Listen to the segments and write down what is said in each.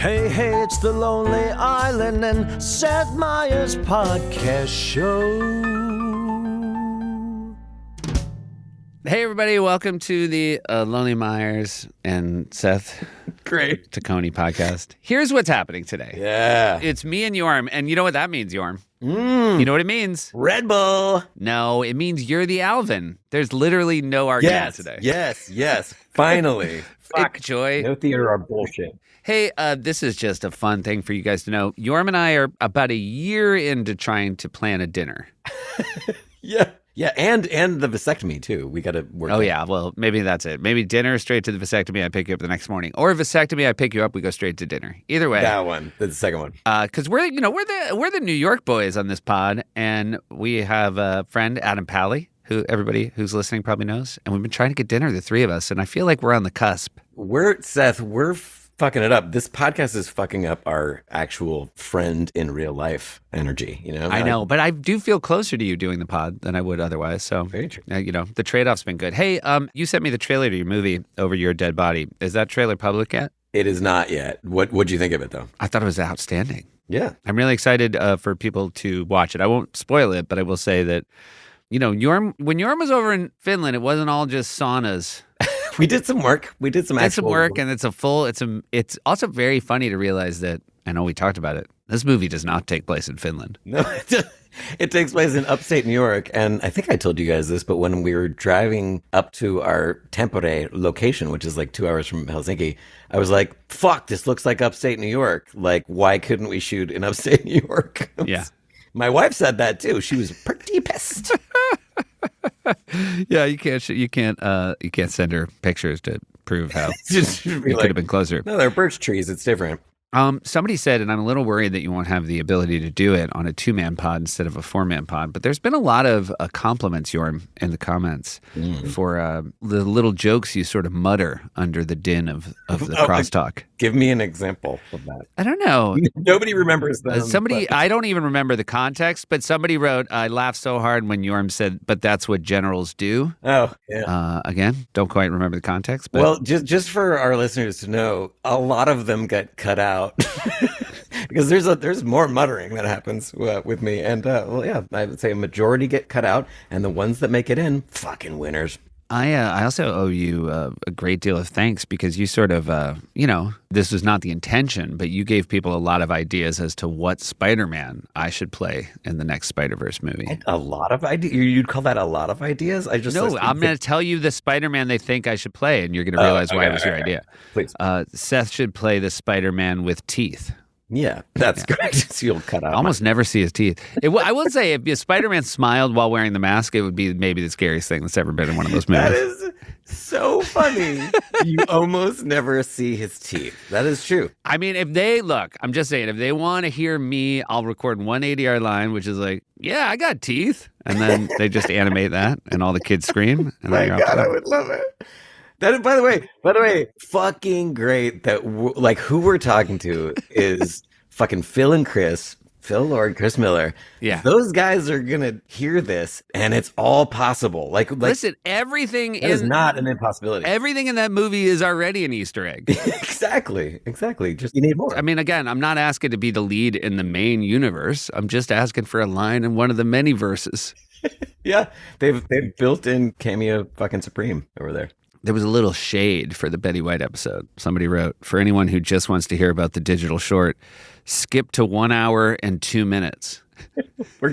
Hey, hey, it's the Lonely Island and Seth Meyers podcast show. Hey, everybody. Welcome to the Lonely Myers and Seth Great Taccone podcast. Here's what's happening today. Yeah. It's me and Jorm. And you know what that means, Jorm? You know what it means? Red Bull. No, it means you're the Alvin. There's literally no argument today. Yes. Finally. Fuck, Joy. No theater or bullshit. Hey, this is just a fun thing for you guys to know. Jorm and I are about a year into trying to plan a dinner. Yeah, and the vasectomy too. We got to work. Oh, yeah. Well, maybe that's it. Maybe dinner straight to the vasectomy. I pick you up the next morning, or vasectomy. I pick you up. We go straight to dinner. Either way, That one. That's the second one. Because we're the New York boys on this pod, and we have a friend, Adam Pally, who everybody who's listening probably knows, and we've been trying to get dinner, the three of us, and I feel like we're on the cusp. We're fucking it up. This podcast is fucking up our actual friend in real life energy, you know? I know, but I do feel closer to you doing the pod than I would otherwise. So, Very true. The trade-off's been good. Hey, you sent me the trailer to your movie, Over Your Dead Body. Is that trailer public yet? It is not yet. What'd you think of it though? I thought it was outstanding. Yeah. I'm really excited for people to watch it. I won't spoil it, but I will say that, when Jorm was over in Finland, it wasn't all just saunas. We did some work. We did some actual work, and it's also very funny to realize that, I know we talked about it, this movie does not take place in Finland. No, it takes place in upstate New York. And I think I told you guys this, but when we were driving up to our Tampere location, which is like 2 hours from Helsinki, I was like, fuck, this looks like upstate New York. Like, why couldn't we shoot in upstate New York? Yeah. My wife said that too. She was pretty pissed. Yeah, you can't send her pictures to prove how It could have been closer. No, they're birch trees. It's different. Somebody said, and I'm a little worried that you won't have the ability to do it on a 2-man pod instead of a 4-man pod, but there's been a lot of compliments, Jorm, in the comments for the little jokes you sort of mutter under the din of the crosstalk. Give me an example of that. I don't know. Nobody remembers them. I don't even remember the context, but somebody wrote, I laughed so hard when Jorm said, but that's what generals do. Oh, yeah. Again, don't quite remember the context. But Well, just for our listeners to know, a lot of them get cut out. Because there's more muttering that happens with me. And, I would say a majority get cut out. And the ones that make it in, fucking winners. I also owe you a great deal of thanks because you sort of, this was not the intention, but you gave people a lot of ideas as to what Spider-Man I should play in the next Spider-Verse movie. A lot of ideas? You'd call that a lot of ideas? I'm going to tell you the Spider-Man they think I should play, and you're going to realize why it was your idea. Please. Seth should play the Spider-Man with teeth. Yeah, that's great. So you'll cut out. I almost never see his teeth. I will say, if Spider-Man smiled while wearing the mask, it would be maybe the scariest thing that's ever been in one of those movies. That is so funny. You almost never see his teeth. That is true. I mean, I'm just saying, if they want to hear me, I'll record 180-yard line, which is like, yeah, I got teeth. And then they just animate that, and all the kids scream. And My God, I would love it. That, by the way, fucking great that who we're talking to is fucking Phil Lord, Chris Miller. Yeah. Those guys are going to hear this and it's all possible. Listen, everything is not an impossibility. Everything in that movie is already an Easter egg. Exactly. Just you need more. I mean, again, I'm not asking to be the lead in the main universe. I'm just asking for a line in one of the many verses. Yeah. They've built in cameo fucking supreme over there. There was a little shade for the Betty White episode. Somebody wrote, for anyone who just wants to hear about the digital short, skip to 1 hour and 2 minutes. By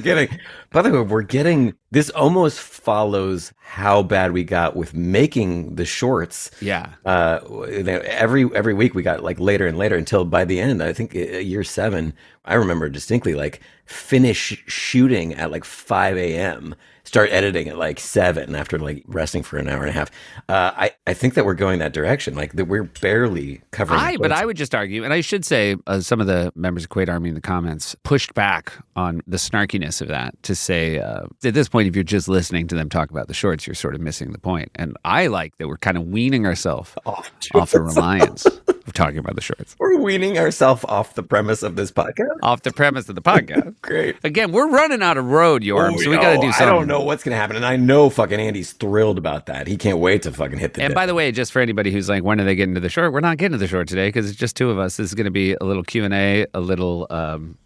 the way, this almost follows how bad we got with making the shorts. Yeah. Every week we got later and later until by the end, I think year 7, I remember distinctly finish shooting at 5 a.m. Start editing at 7 after resting for an hour and a half. I think that we're going that direction. That we're barely covering. But I would just argue, and I should say, some of the members of Quaid Army in the comments pushed back on the snarkiness of that to say, at this point, if you're just listening to them talk about the shorts, you're sort of missing the point. And I like that we're kind of weaning ourselves off the reliance talking about the shorts. We're weaning ourselves off the premise of this podcast. Off the premise of the podcast. Great. Again, we're running out of road, Jorm, so we got to do something. I don't know what's going to happen. And I know fucking Andy's thrilled about that. He can't wait to fucking hit the And by the way, just for anybody who's like, when are they getting to the short? We're not getting to the short today because it's just two of us. This is going to be a little Q&A, a little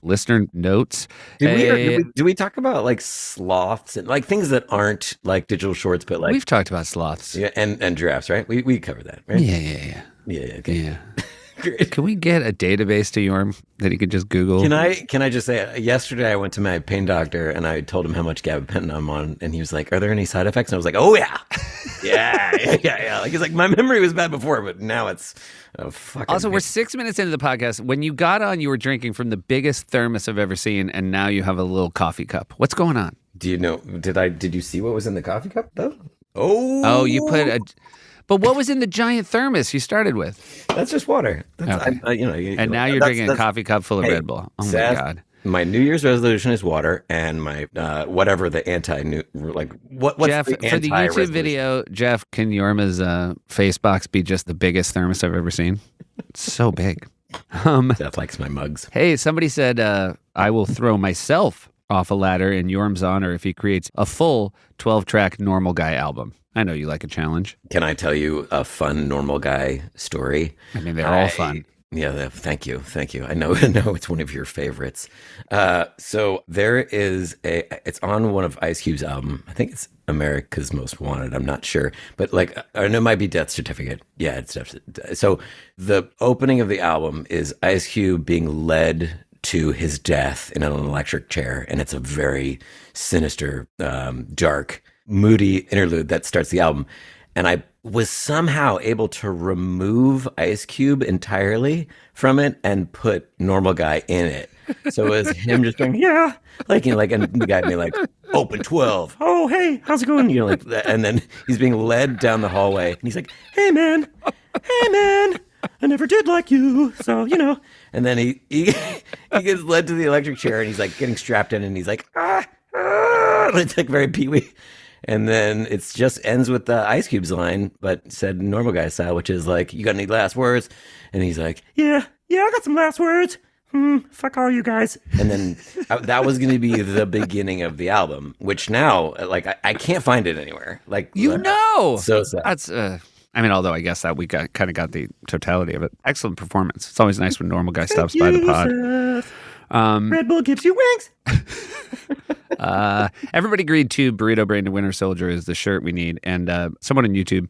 listener notes. Did we talk about like sloths and like things that aren't like digital shorts, but like... We've talked about sloths. Yeah, and giraffes, right? We covered that, right? Yeah. Okay. Yeah. Can we get a database to Jorm that he could just Google? Can I just say, yesterday I went to my pain doctor and I told him how much gabapentin I'm on, and he was like, "Are there any side effects?" And I was like, "Oh yeah, yeah." Like he's like, my memory was bad before, but now it's fucking. Also, we're 6 minutes into the podcast. When you got on, you were drinking from the biggest thermos I've ever seen, and now you have a little coffee cup. What's going on? Do you know? Did you see what was in the coffee cup though? Oh, you put a. But what was in the giant thermos you started with? That's just water. That's, okay. And now you're drinking a coffee cup full of Red Bull. Oh Seth, my God. My New Year's resolution is water, and my whatever the anti-new like what's Jeff, the for the YouTube video, Jeff, can Jorma's face box be just the biggest thermos I've ever seen? It's so big. Seth likes my mugs. Hey, somebody said I will throw myself off a ladder in Jorm's honor if he creates a full 12-track Normal Guy album. I know you like a challenge. Can I tell you a fun Normal Guy story? I mean, they're all fun. Yeah, thank you. I know it's one of your favorites. So there is it's on one of Ice Cube's album. I think it's America's Most Wanted. I'm not sure, but like, and it might be Death Certificate. Yeah, it's so the opening of the album is Ice Cube being led to his death in an electric chair, and it's a very sinister, dark, moody interlude that starts the album. And I was somehow able to remove Ice Cube entirely from it and put Normal Guy in it. So it was him just going, yeah, like, you know, like, and the guy being like, open 12. Oh, hey, how's it going? You know, like that. And then he's being led down the hallway and he's like, hey man, I never did like you. So, you know, and then he gets led to the electric chair and he's like getting strapped in and he's like, it's like very Pee-wee. And then it's just ends with the Ice Cube's line, but said Normal Guy style, which is like, you got any last words? And he's like, yeah, I got some last words. Fuck all you guys. And then that was going to be the beginning of the album, which now, like, I can't find it anywhere. Like, so sad. That's, I mean, although I guess that we kind of got the totality of it. Excellent performance. It's always nice when Normal Guy stops by the pod. Red Bull gives you wings. Everybody agreed to Burrito-Brained Winter Soldier is the shirt we need. And someone on YouTube,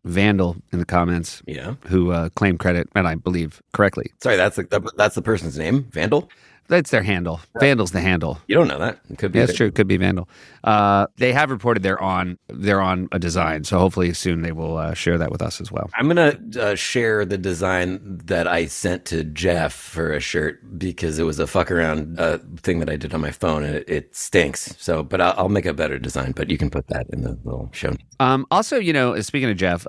Vandal in the comments, who claimed credit, and I believe correctly. Sorry, that's the person's name, Vandal? That's their handle. Vandal's the handle. You don't know that. It could be. Yeah, that's true. It could be Vandal. They have reported they're on a design, so hopefully soon they will share that with us as well. I'm gonna share the design that I sent to Jeff for a shirt because it was a fuck around thing that I did on my phone and it stinks. So, but I'll make a better design. But you can put that in the little show. Also, speaking of Jeff,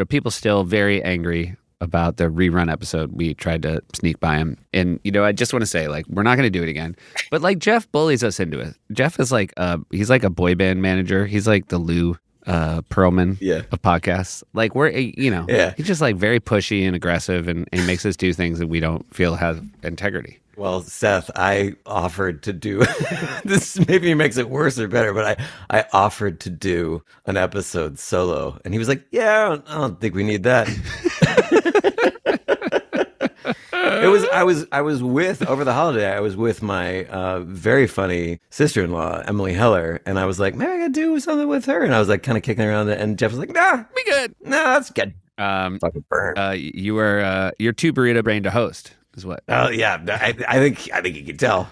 people still very angry about the rerun episode. We tried to sneak by him. And, I just want to say, like, we're not going to do it again. But, like, Jeff bullies us into it. Jeff is like, he's like a boy band manager. He's like the Lou Pearlman of podcasts. Like, he's just like very pushy and aggressive and makes us do things that we don't feel have integrity. Well, Seth, I offered to do this. Maybe makes it worse or better, but I offered to do an episode solo, and he was like, "Yeah, I don't think we need that." I was with over the holiday. I was with my very funny sister-in-law, Emily Heller, and I was like, "Man, I gotta do something with her," and I was like, kind of kicking around it, and Jeff was like, "Nah, we good. Nah, that's good." Fucking burn. You're too burrito-brained to host. Is what? Oh yeah, I think you can tell.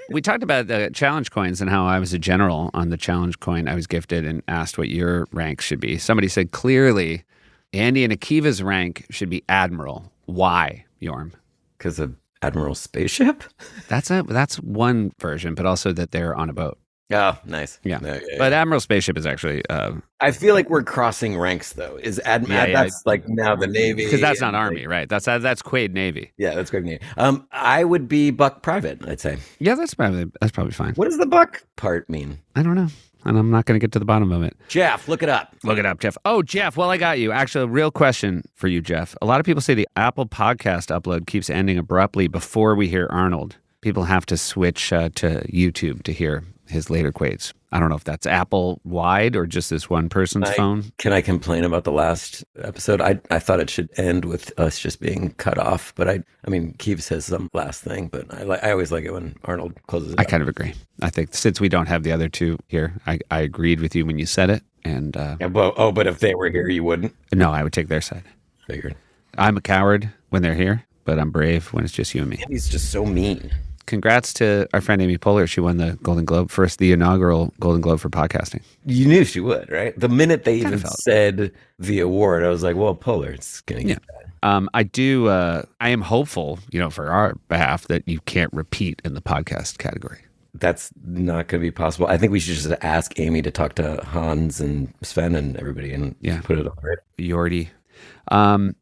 We talked about the challenge coins and how I was a general on the challenge coin I was gifted and asked what your rank should be. Somebody said clearly, Andy and Akiva's rank should be Admiral. Why, Jorm? Because of Admiral Spaceship? That's one version, but also that they're on a boat. Oh, nice. Yeah. But Admiral Spaceship is actually... I feel like we're crossing ranks, though. Is that's like now the Navy. Because that's not Army, right? That's Quaid Navy. Yeah, that's Quaid Navy. I would be Buck Private, I'd say. Yeah, that's probably fine. What does the Buck part mean? I don't know. and I'm not going to get to the bottom of it. Jeff, look it up. Look it up, Jeff. Oh, Jeff, well, I got you. Actually, a real question for you, Jeff. A lot of people say the Apple podcast upload keeps ending abruptly before we hear Arnold. People have to switch to YouTube to hear his later quotes. I don't know if that's Apple-wide or just this one person's phone. Can I complain about the last episode? I thought it should end with us just being cut off, but I mean, Keith says some last thing, but I always like it when Arnold closes it I up. kind of agree. I think since we don't have the other two here, I agreed with you when you said it. And but if they were here, you wouldn't? no, I would take their side. Figured. I'm a coward when they're here, but I'm brave when it's just you and me. He's just so mean. Congrats to our friend Amy Poehler. She won the Golden Globe, the inaugural Golden Globe for podcasting. You knew she would, right? The minute they even said the award, I was like, well, Poehler's going to get that. I am hopeful, for our behalf that you can't repeat in the podcast category. That's not going to be possible. I think we should just ask Amy to talk to Hans and Sven and everybody and put it on the radar. Yordi.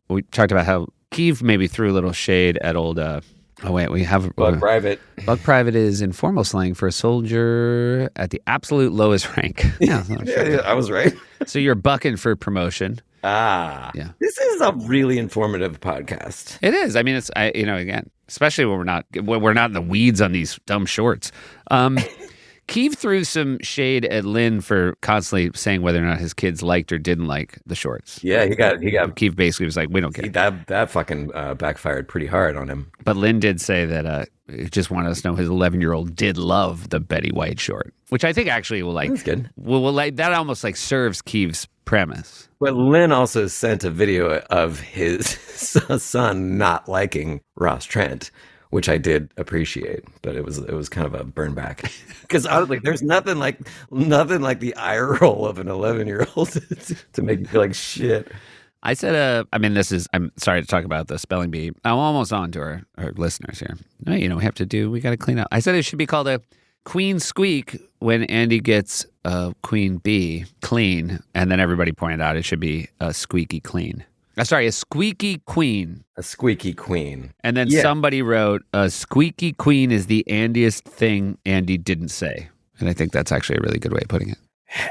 We talked about how Keeve maybe threw a little shade at old... we have... Bug Private. Bug Private is informal slang for a soldier at the absolute lowest rank. Yeah, I was right. So you're bucking for promotion. Yeah. This is a really informative podcast. It is. I mean, it's again, especially when we're not in the weeds on these dumb shorts. Keeve threw some shade at Lynn for constantly saying whether or not his kids liked or didn't like the shorts. Yeah, he got. Keeve basically was like, "We don't care." That fucking backfired pretty hard on him. But Lynn did say that he just wanted us to know his 11-year-old did love the Betty White short, which I think actually will That's good. Will that almost like serves Keeve's premise. But Lynn also sent a video of his son not liking Ross Trent, which I did appreciate, but it was kind of a burn back because honestly, there's nothing like the eye roll of an 11-year-old to make you feel like shit. I said, I'm sorry to talk about the spelling bee. I'm almost on to our listeners here. We have to we got to clean up. I said it should be called a queen squeak when Andy gets a queen bee clean, and then everybody pointed out it should be a squeaky clean. Sorry, a squeaky queen. A squeaky queen. And then somebody wrote, a squeaky queen is the Andiest thing Andy didn't say. And I think that's actually a really good way of putting it.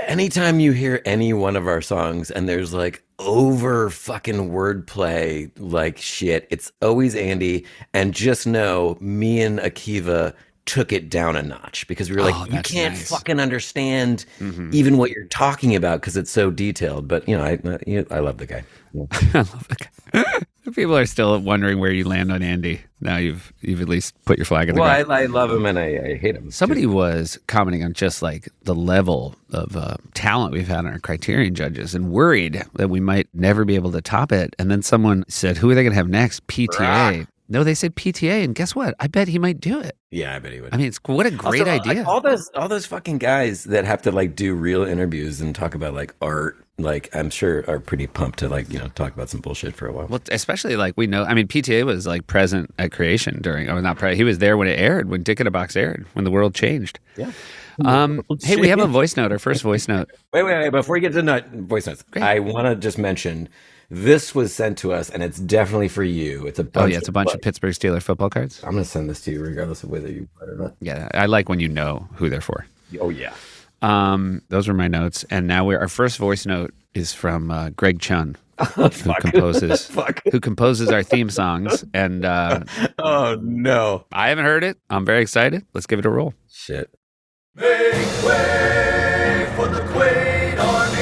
Anytime you hear any one of our songs and there's like over fucking wordplay like shit, it's always Andy. And just know me and Akiva took it down a notch because we were like, you can't fucking understand even what you're talking about because it's so detailed. But I love the guy. Yeah. I love the guy. People are still wondering where you land on Andy. Now you've at least put your flag in the ground. I love him and I hate him. Somebody was commenting on just like the level of talent we've had on our Criterion judges and worried that we might never be able to top it. And then someone said, who are they going to have next? PTA. No, they said PTA, and guess what? I bet he might do it. Yeah, I bet he would. I mean, what a great idea. Like, all those fucking guys that have to like do real interviews and talk about like art, like I'm sure are pretty pumped to like talk about some bullshit for a while. Well, especially like we know. I mean, PTA was like present at creation during. He was there when it aired, when Dick in a Box aired, when the world changed. Yeah. Hey, we have a voice note. Our first voice note. Wait! Before we get to voice notes, great. I want to just mention. This was sent to us, and it's definitely for you. It's a bunch. It's a bunch of Pittsburgh Steelers football cards. I'm going to send this to you, regardless of whether you put it or not. Yeah, I like when you know who they're for. Oh yeah. Those were my notes, and now our first voice note is from Greg Chun, who composes our theme songs. And oh no, I haven't heard it. I'm very excited. Let's give it a roll. Shit. Make way for the Quaid Army.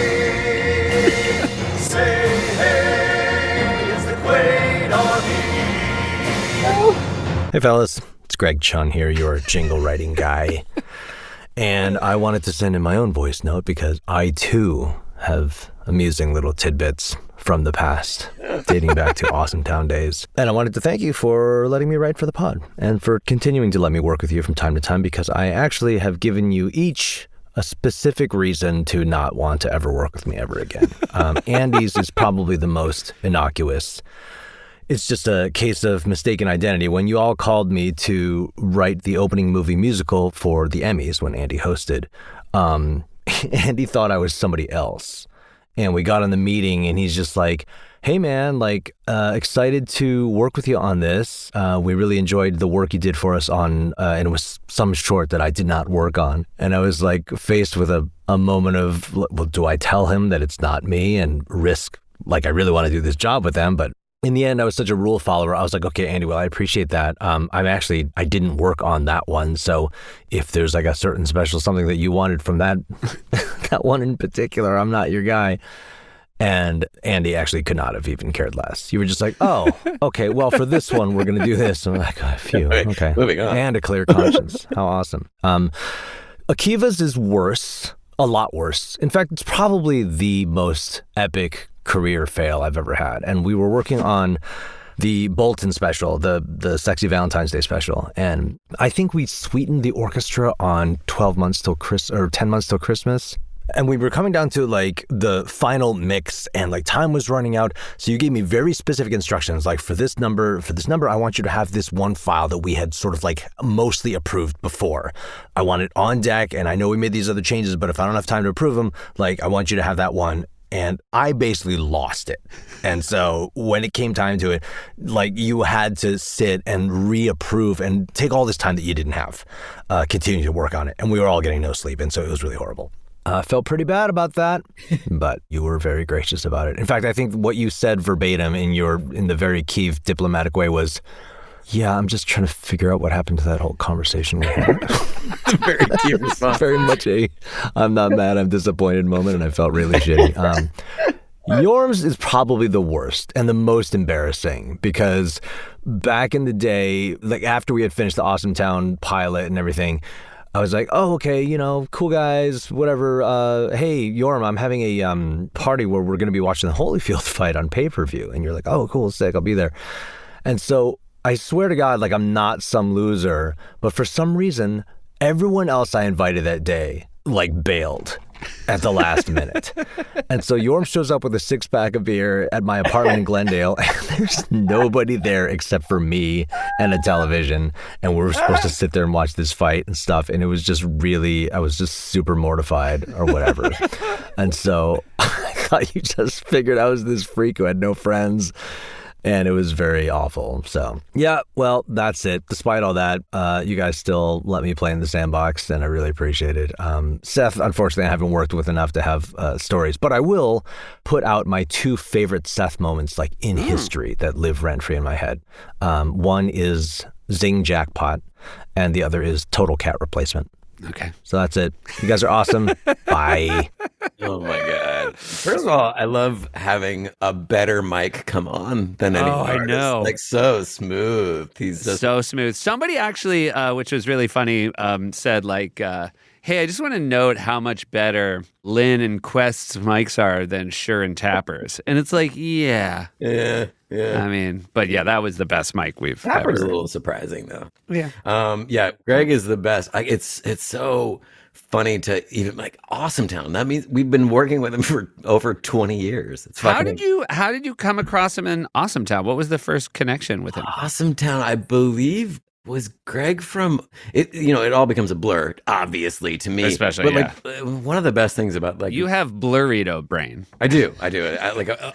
Say hey, it's the Quaid Army. Hey fellas, it's Greg Chun here, your jingle writing guy. And I wanted to send in my own voice note because I too have amusing little tidbits from the past, dating back to Awesome Town days. And I wanted to thank you for letting me write for the pod and for continuing to let me work with you from time to time because I actually have given you each a specific reason to not want to ever work with me ever again. Andy's is probably the most innocuous. It's just a case of mistaken identity. When you all called me to write the opening movie musical for the Emmys when Andy hosted, Andy thought I was somebody else. And we got on the meeting and he's just like, hey man, like excited to work with you on this. We really enjoyed the work you did for us on, and it was some short that I did not work on. And I was like faced with a moment of, well, do I tell him that it's not me and risk, like I really want to do this job with them, but in the end, I was such a rule follower. I was like, okay, Andy, well, I appreciate that. I didn't work on that one. So if there's like a certain special something that you wanted from that, that one in particular, I'm not your guy. And Andy actually could not have even cared less. You were just like, oh, okay, well, for this one, we're going to do this. I'm like, oh, phew, okay. Moving on. And a clear conscience. How awesome. Akiva's is worse, a lot worse. In fact, it's probably the most epic career fail I've ever had. And we were working on the Bolton special, the Sexy Valentine's Day special. And I think we sweetened the orchestra on 10 months till Christmas. And we were coming down to like the final mix and like time was running out. So you gave me very specific instructions, like for this number, I want you to have this one file that we had sort of like mostly approved before. I want it on deck. And I know we made these other changes, but if I don't have time to approve them, like I want you to have that one. And I basically lost it. And so when it came time to it, like you had to sit and reapprove and take all this time that you didn't have, continue to work on it. And we were all getting no sleep. And so it was really horrible. Felt pretty bad about that, but you were very gracious about it. In fact, I think what you said verbatim in the very Kiev diplomatic way was, yeah, I'm just trying to figure out what happened to that whole conversation we had. Very cute response. Very much I'm not mad, I'm disappointed moment, and I felt really shitty. Jorm's is probably the worst and the most embarrassing because back in the day, like after we had finished the Awesome Town pilot and everything, I was like, oh, okay, cool guys, whatever. Hey, Jorm, I'm having a party where we're going to be watching the Holyfield fight on pay-per-view. And you're like, oh, cool, sick, I'll be there. And so I swear to God, like I'm not some loser, but for some reason, everyone else I invited that day, like bailed at the last minute. And so Jorm shows up with a 6-pack of beer at my apartment in Glendale, and there's nobody there except for me and a television. And we were supposed to sit there and watch this fight and stuff. And it was just really, I was just super mortified or whatever. And so I thought you just figured I was this freak who had no friends. And it was very awful. So, yeah, well, that's it. Despite all that, you guys still let me play in the sandbox, and I really appreciate it. Seth, unfortunately, I haven't worked with enough to have stories, but I will put out my 2 favorite Seth moments, like in history, that live rent-free in my head. One is Zing Jackpot, and the other is Total Cat Replacement. Okay. So that's it. You guys are awesome. Bye. Oh my God. First of all, I love having a better mic come on than any artist. I know. Like so smooth. He's just so smooth. Somebody actually, which was really funny, said like, hey, I just want to note how much better Lynn and Quest's mics are than Shure and Tapper's. And it's like, yeah. I mean, but yeah, that was the best mic we've Tapper's ever. a little surprising though. Yeah. Yeah, Greg is the best. It's so funny to even like Awesome Town. That means we've been working with him for over 20 years. It's How did you come across him in Awesome Town? What was the first connection with him? Awesome Town, I believe, was Greg from it. It all becomes a blur, obviously, to me. Especially, but one of the best things about like you have burrito-brained. I do.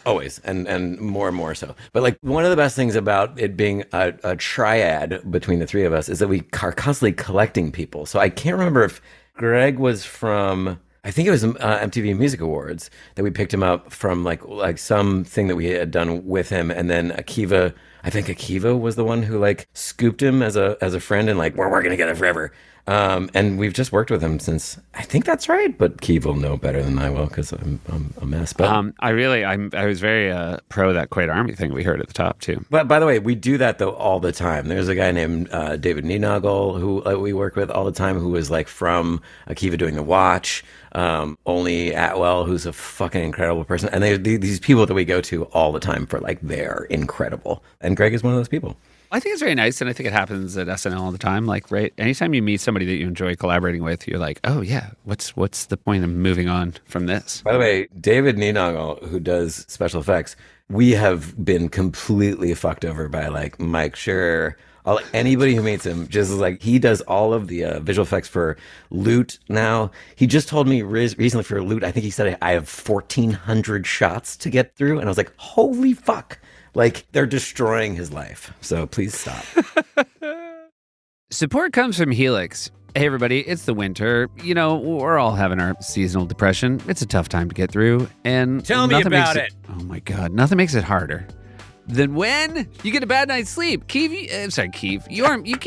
Always, and more so. But like one of the best things about it being a triad between the 3 of us is that we are constantly collecting people. So I can't remember if Greg was from, I think it was MTV Music Awards that we picked him up from like something that we had done with him, and then Akiva. I think Akiva was the one who like scooped him as a friend, and like we're working together forever. And we've just worked with him since. I think that's right, but Keith will know better than I will because I'm a mess. But I was very pro that Quaid Army thing we heard at the top too. But by the way, we do that though all the time. There's a guy named David Neenagel who we work with all the time, who is like from Akiva doing the Watch. Only Atwell, who's a fucking incredible person, and these people that we go to all the time for like they're incredible. And Greg is one of those people. I think it's very nice, and I think it happens at SNL all the time. Like, right, anytime you meet somebody that you enjoy collaborating with, you're like, oh yeah, what's the point of moving on from this? By the way, David Neenagel, who does special effects, we have been completely fucked over by like Mike Schur, Anybody who meets him just is like, he does all of the visual effects for Loot now. He just told me recently for Loot, I think he said I have 1,400 shots to get through. And I was like, holy fuck. Like, they're destroying his life. So please stop. Support comes from Helix. Hey, everybody, it's the winter. You know, we're all having our seasonal depression. It's a tough time to get through. And Tell me about it. Oh, my God. Nothing makes it harder than when you get a bad night's sleep. Keeve. You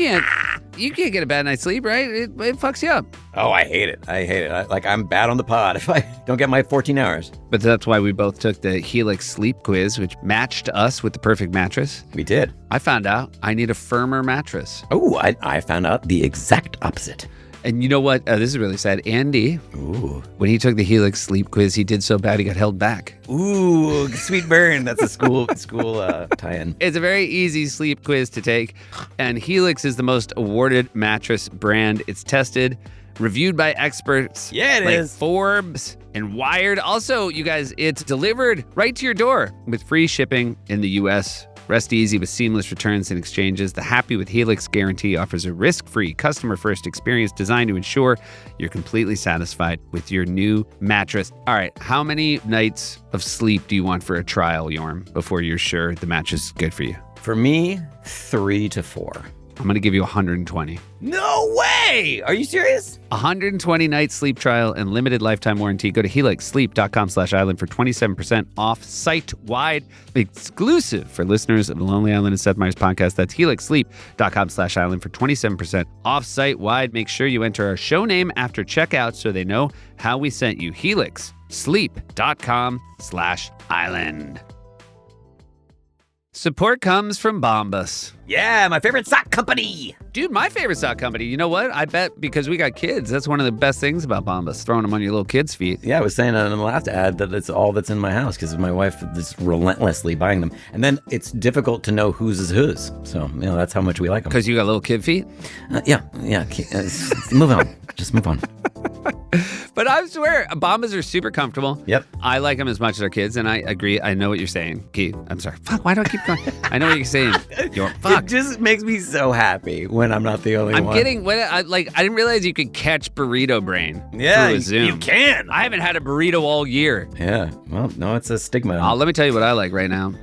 can't get a bad night's sleep, right? It fucks you up. Oh, I hate it. I'm bad on the pod if I don't get my 14 hours. But that's why we both took the Helix sleep quiz, which matched us with the perfect mattress. We did. I found out I need a firmer mattress. Oh, I found out the exact opposite. And you know what? This is really sad. Andy, when he took the Helix sleep quiz, he did so bad he got held back. Ooh, sweet burn. That's a school tie-in. It's a very easy sleep quiz to take. And Helix is the most awarded mattress brand. It's tested, reviewed by experts. Yeah, it is. Forbes and Wired. Also, you guys, it's delivered right to your door with free shipping in the U.S. Rest easy with seamless returns and exchanges. The Happy with Helix guarantee offers a risk-free, customer-first experience designed to ensure you're completely satisfied with your new mattress. All right, how many nights of sleep do you want for a trial, Jorm, before you're sure the mattress is good for you? For me, 3 to 4. I'm going to give you 120. No way! Are you serious? 120 night sleep trial and limited lifetime warranty. Go to helixsleep.com/island for 27% off site-wide, exclusive for listeners of the Lonely Island and Seth Meyers podcast. That's helixsleep.com/island for 27% off site-wide. Make sure you enter our show name after checkout so they know how we sent you. helixsleep.com/island. Support comes from Bombas. Yeah, my favorite sock company. Dude, my favorite sock company. You know what? I bet because we got kids. That's one of the best things about Bombas, throwing them on your little kids' feet. Yeah, I was saying on the last ad that it's all that's in my house because my wife is relentlessly buying them. And then it's difficult to know whose is whose. So, that's how much we like them. Because you got little kid feet? Yeah. Move on. Just move on. But I swear, Bombas are super comfortable. Yep. I like them as much as our kids, and I agree. I know what you're saying. Keith, I'm sorry. Fuck, why do I keep going? I know what you're saying. Fuck. It just makes me so happy when I'm not the only one. I'm getting, I didn't realize you could catch burrito-brained through a Zoom. You can. I haven't had a burrito all year. Yeah. Well, no, it's a stigma. Let me tell you what I like right now.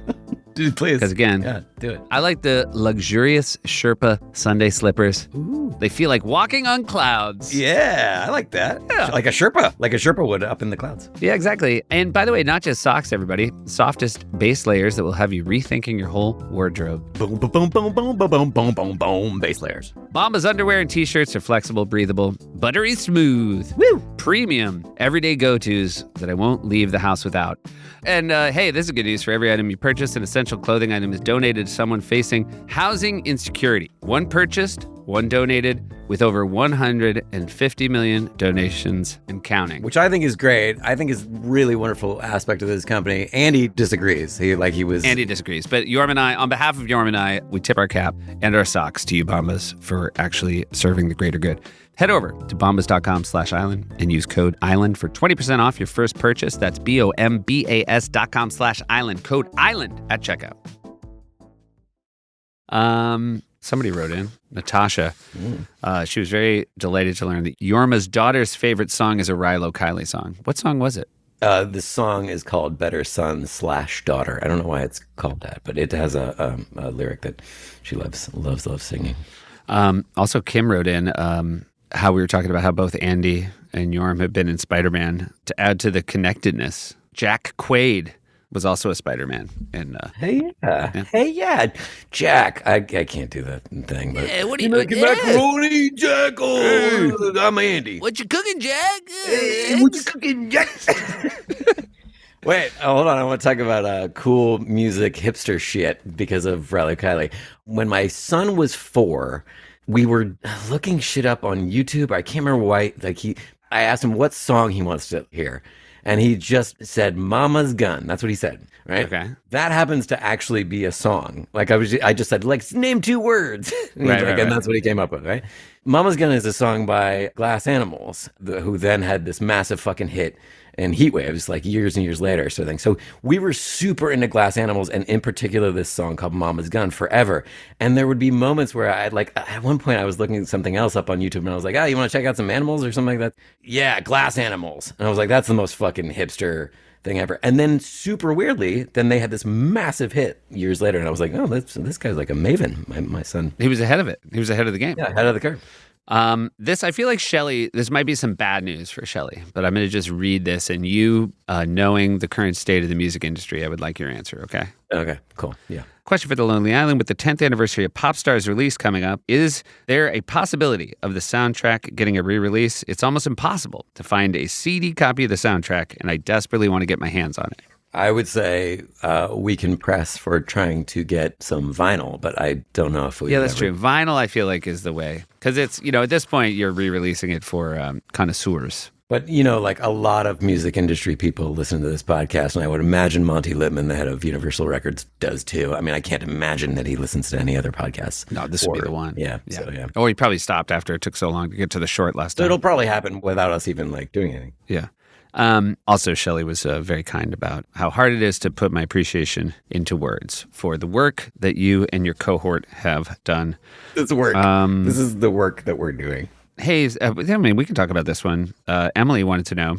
Dude, please. Because again, do it. I like the luxurious Sherpa Sunday slippers. Ooh. They feel like walking on clouds. Yeah, I like that. Yeah. Like a Sherpa would up in the clouds. Yeah, exactly. And by the way, not just socks, everybody. Softest base layers that will have you rethinking your whole wardrobe. Boom, boom, boom, boom, boom, boom, boom, boom, boom, boom. Base layers. Bombas underwear and t-shirts are flexible, breathable, buttery smooth. Woo! Premium, everyday go-tos that I won't leave the house without. And hey, this is good news. For every item you purchase, an essential clothing item is donated to someone facing housing insecurity. One purchased, one donated, with over 150 million donations and counting. Which I think is great. I think is really wonderful aspect of this company. Andy disagrees. Andy disagrees. But Jorm and I, on behalf of Jorm and I, we tip our cap and our socks to you, Bombas, for actually serving the greater good. Head over to bombas.com/island and use code ISLAND for 20% off your first purchase. That's BOMBAS.com/island. Code ISLAND at checkout. Somebody wrote in, Natasha. She was very delighted to learn that Jorma's daughter's favorite song is a Rilo Kiley song. What song was it? The song is called Better Son / Daughter. I don't know why it's called that, but it has a lyric that she loves singing. Also, Kim wrote in how we were talking about how both Andy and Jorm have been in Spider-Man. To add to the connectedness, Jack Quaid was also a Spider-Man. And Hey, Jack. I can't do that thing. But what are you making macaroni, Jack? Oh, I'm Andy. What you cooking, Jack? What you cooking, Jack? Wait, hold on. I want to talk about cool music hipster shit because of Rilo Kiley. When my son was 4, we were looking shit up on YouTube. I can't remember why. I asked him what song he wants to hear. And he just said, Mama's Gun. That's what he said, right? Okay. That happens to actually be a song. I just said, name 2 words. And that's what he came up with, right? Mama's Gun is a song by Glass Animals, who then had this massive fucking hit. and Heat Waves, like years and years later, sort of thing. So we were super into Glass Animals, and in particular this song called Mama's Gun forever. And there would be moments where I'd like, at one point I was looking at something else up on YouTube and I was like, you want to check out some animals or something like that? Yeah, Glass Animals. And I was like, that's the most fucking hipster thing ever. And then super weirdly, then they had this massive hit years later. And I was like, oh, this guy's like a maven, my son. He was ahead of it. He was ahead of the game. Yeah, ahead of the curve. I feel like Shelley, this might be some bad news for Shelley, but I'm going to just read this, and you, knowing the current state of the music industry, I would like your answer, okay? Okay, cool. Yeah. Question for the Lonely Island. With the 10th anniversary of Popstar's release coming up, is there a possibility of the soundtrack getting a re-release? It's almost impossible to find a CD copy of the soundtrack, and I desperately want to get my hands on it. I would say we can press for trying to get some vinyl, but I don't know if we. Yeah, that's true. Vinyl, I feel like, is the way, because it's, at this point you're re-releasing it for connoisseurs. But like a lot of music industry people listen to this podcast, and I would imagine Monty Littman, the head of Universal Records, does too. I mean, I can't imagine that he listens to any other podcasts. No, this would be the one. Yeah. So yeah. Or he probably stopped after it took so long to get to the short last So time. it'll probably happen without us even doing anything. Yeah. Also, Shelley was very kind about how hard it is to put my appreciation into words for the work that you and your cohort have done. This work. This is the work that we're doing. Hey, we can talk about this one. Emily wanted to know.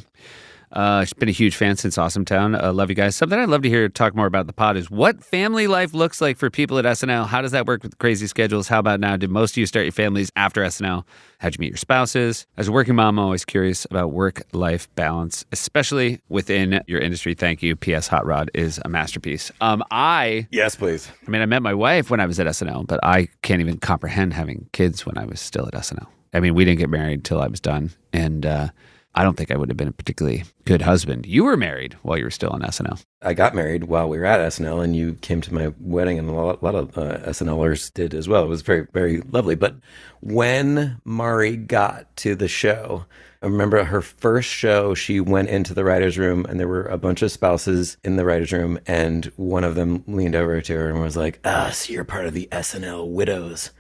She's been a huge fan since Awesome Town. Love you guys. Something I'd love to hear talk more about the pod is what family life looks like for people at SNL. How does that work with crazy schedules? How about now? Did most of you start your families after SNL? How'd you meet your spouses? As a working mom, I'm always curious about work-life balance, especially within your industry. Thank you. P.S. Hot Rod is a masterpiece. Yes, please. I met my wife when I was at SNL, but I can't even comprehend having kids when I was still at SNL. I mean, we didn't get married till I was done, and I don't think I would have been a particularly good husband. You were married while you were still on SNL. I got married while we were at SNL, and you came to my wedding, and a lot of SNLers did as well. It was very, very lovely. But when Mari got to the show, I remember her first show, she went into the writer's room, and there were a bunch of spouses in the writer's room, and one of them leaned over to her and was like, so you're part of the SNL widows.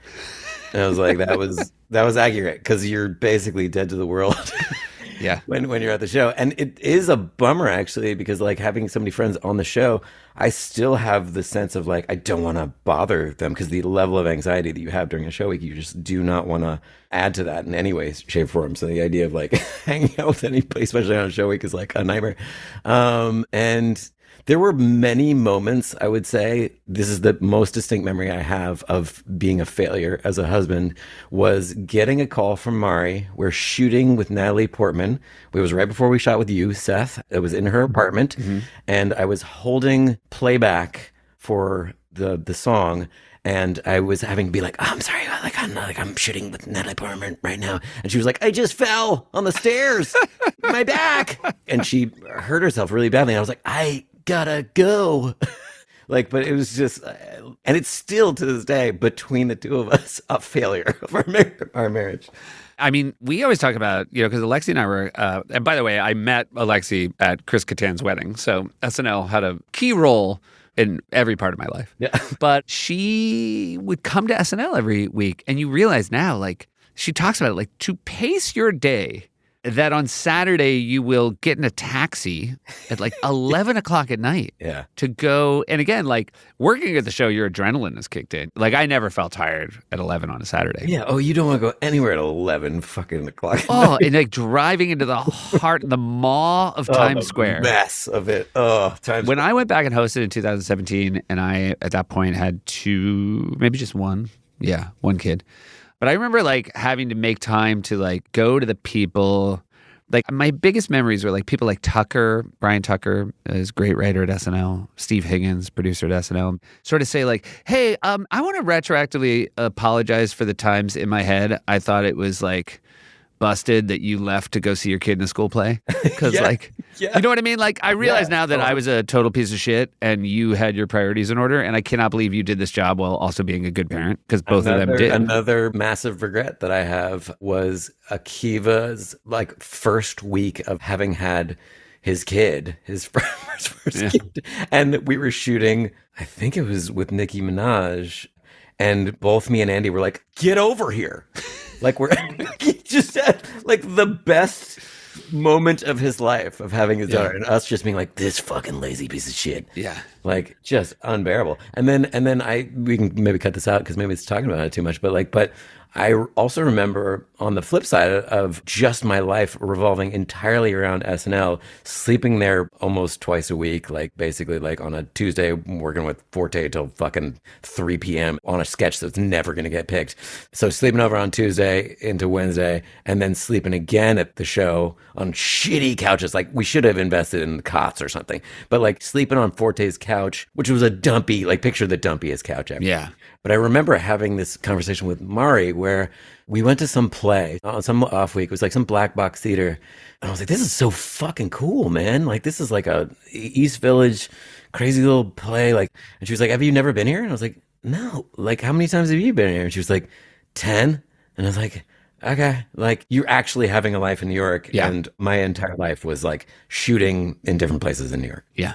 And I was like, that was accurate, because you're basically dead to the world. Yeah. When you're at the show. And it is a bummer, actually, because having so many friends on the show, I still have the sense of I don't want to bother them, because the level of anxiety that you have during a show week, you just do not want to add to that in any way, shape, or form. So the idea of hanging out with anybody, especially on a show week, is a nightmare. And there were many moments, I would say, this is the most distinct memory I have of being a failure as a husband, was getting a call from Mari. We're shooting with Natalie Portman. It was right before we shot with you, Seth. It was in her apartment. Mm-hmm. And I was holding playback for the song. And I was having to be I'm sorry, I'm shooting with Natalie Portman right now. And she was like, I just fell on the stairs, my back. And she hurt herself really badly. And I was like, I gotta go. But it was just, and it's still to this day, between the two of us, a failure of our marriage. I mean, we always talk about, because Alexi and I were, and by the way, I met Alexi at Chris Kattan's wedding. So SNL had a key role in every part of my life. Yeah. But she would come to SNL every week, and you realize now, she talks about it, to pace your day, that on Saturday you will get in a taxi at 11 o'clock at night. Yeah. To go, and again, working at the show, your adrenaline is kicked in. I never felt tired at 11 on a Saturday. Yeah. Oh, you don't want to go anywhere at 11 fucking o'clock. Oh, and driving into the heart, the maw of Times Square. Mess of it. Oh, Times When I went back and hosted in 2017, and I, at that point, had two, maybe just one. Yeah, one kid. But I remember having to make time to go to the people. My biggest memories were people like Tucker, Brian Tucker, is a great writer at SNL, Steve Higgins, producer at SNL, sort of say hey, I want to retroactively apologize for the times in my head I thought it was busted that you left to go see your kid in a school play. Because you know what I mean? I realize now that I was a total piece of shit and you had your priorities in order, and I cannot believe you did this job while also being a good parent, because both of them did. Another massive regret that I have was Akiva's first week of having had his kid, his first kid. And we were shooting, I think it was with Nicki Minaj, and both me and Andy were get over here. We're just had the best moment of his life of having his daughter, and us just being like, this fucking lazy piece of shit. Yeah. Like, just unbearable. And then we can maybe cut this out because maybe it's talking about it too much, but I also remember on the flip side of just my life revolving entirely around SNL, sleeping there almost twice a week, like basically like on a Tuesday, working with Forte till fucking 3 p.m. on a sketch that's never going to get picked. So sleeping over on Tuesday into Wednesday, and then sleeping again at the show on shitty couches. Like, we should have invested in cots or something, but like sleeping on Forte's couch, which was a dumpy, like picture the dumpiest couch ever. Yeah. But I remember having this conversation with Mari where we went to some play on some off week. It was like some black box theater. And I was like, this is so fucking cool, man. Like, this is like a East Village crazy little play. Like, and she was like, have you never been here? And I was like, no. Like, how many times have you been here? And she was like, 10. And I was like, okay. Like, you're actually having a life in New York. Yeah. And my entire life was like shooting in different places in New York. Yeah.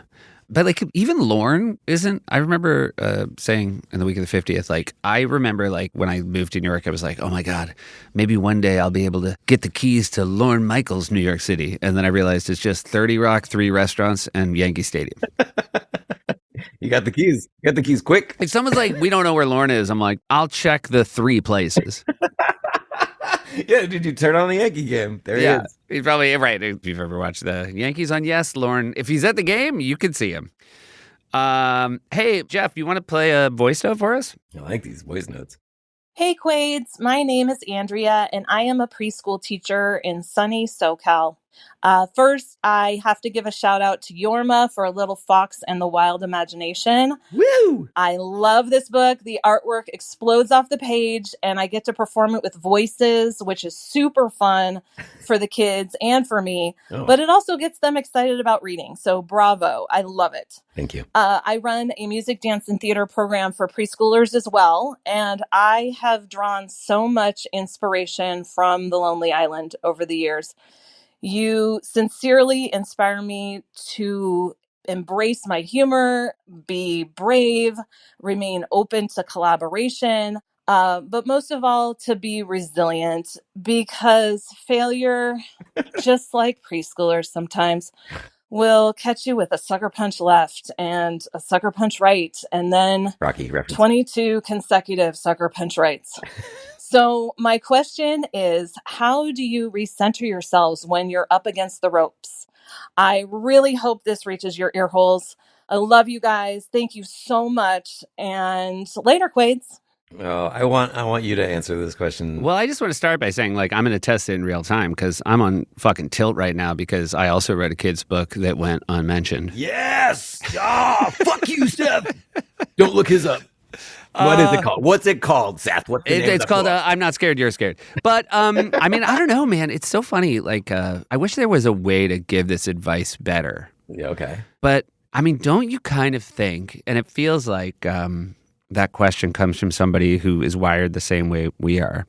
But like even Lorne isn't, I remember saying in the week of the 50th, like I remember like when I moved to New York, I was like, oh my God, maybe one day I'll be able to get the keys to Lorne Michaels, New York City. And then I realized it's just 30 Rock, 3 restaurants, and Yankee Stadium. You got the keys. You got the keys quick. Like someone's like, we don't know where Lorne is. I'm like, I'll check the 3 places. Yeah, did you turn on the Yankee game? There he is. He's probably right. If you've ever watched the Yankees on Yes, Lorne, if he's at the game, you can see him. Hey, Jeff, you want to play a voice note for us? I like these voice notes. Hey, Quades. My name is Andrea, and I am a preschool teacher in sunny SoCal. First, I have to give a shout out to Jorma for A Little Fox and the Wild Imagination. Woo! I love this book. The artwork explodes off the page, and I get to perform it with voices, which is super fun for the kids and for me. Oh. But it also gets them excited about reading. So bravo. I love it. Thank you. I run a music, dance, and theater program for preschoolers as well. And I have drawn so much inspiration from The Lonely Island over the years. You sincerely inspire me to embrace my humor, be brave, remain open to collaboration, but most of all, to be resilient, because failure, just like preschoolers sometimes, will catch you with a sucker punch left and a sucker punch right, and then Rocky reference. 22 consecutive sucker punch rights. So my question is, how do you recenter yourselves when you're up against the ropes? I really hope this reaches your ear holes. I love you guys. Thank you so much. And later, Quades. Oh, I want you to answer this question. Well, I just want to start by saying, like, I'm going to test it in real time because I'm on fucking tilt right now because I also read a kid's book that went unmentioned. Yes! Ah, fuck you, Seth! Don't look his up. What is it called? What's it called, Seth? What's the name It's of the called book? I'm Not Scared, You're Scared. But, I mean, I don't know, man. It's so funny. Like, I wish there was a way to give this advice better. Yeah, okay. But, I mean, don't you kind of think, and it feels like that question comes from somebody who is wired the same way we are,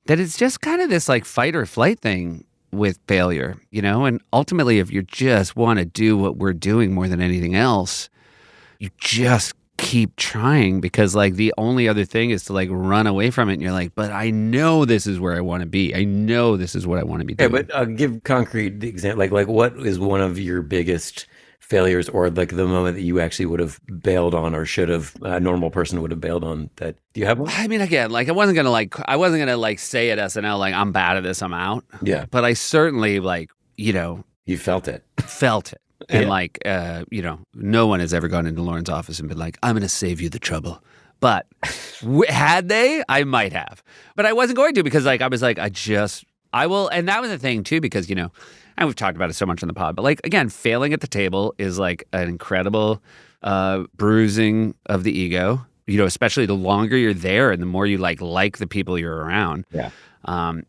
that it's just kind of this like fight or flight thing with failure, you know? And ultimately, if you just want to do what we're doing more than anything else, you just keep trying because like the only other thing is to like run away from it. And you're like, but I know this is where I want to be. I know this is what I want to be doing. Yeah, but give concrete example. Like what is one of your biggest failures, or like the moment that you actually would have bailed on, or should have a normal person would have bailed on? That do you have one? I mean, again, like I wasn't gonna say at SNL like I'm bad at this, I'm out. Yeah, but I certainly like you felt it. And Yeah. like, no one has ever gone into Lauren's office and been like, I'm going to save you the trouble. But had they, I might have. But I wasn't going to because like, I was like, I will. And that was the thing too, because, and we've talked about it so much on the pod, but like, again, failing at the table is like an incredible bruising of the ego, especially the longer you're there and the more you like the people you're around. Yeah.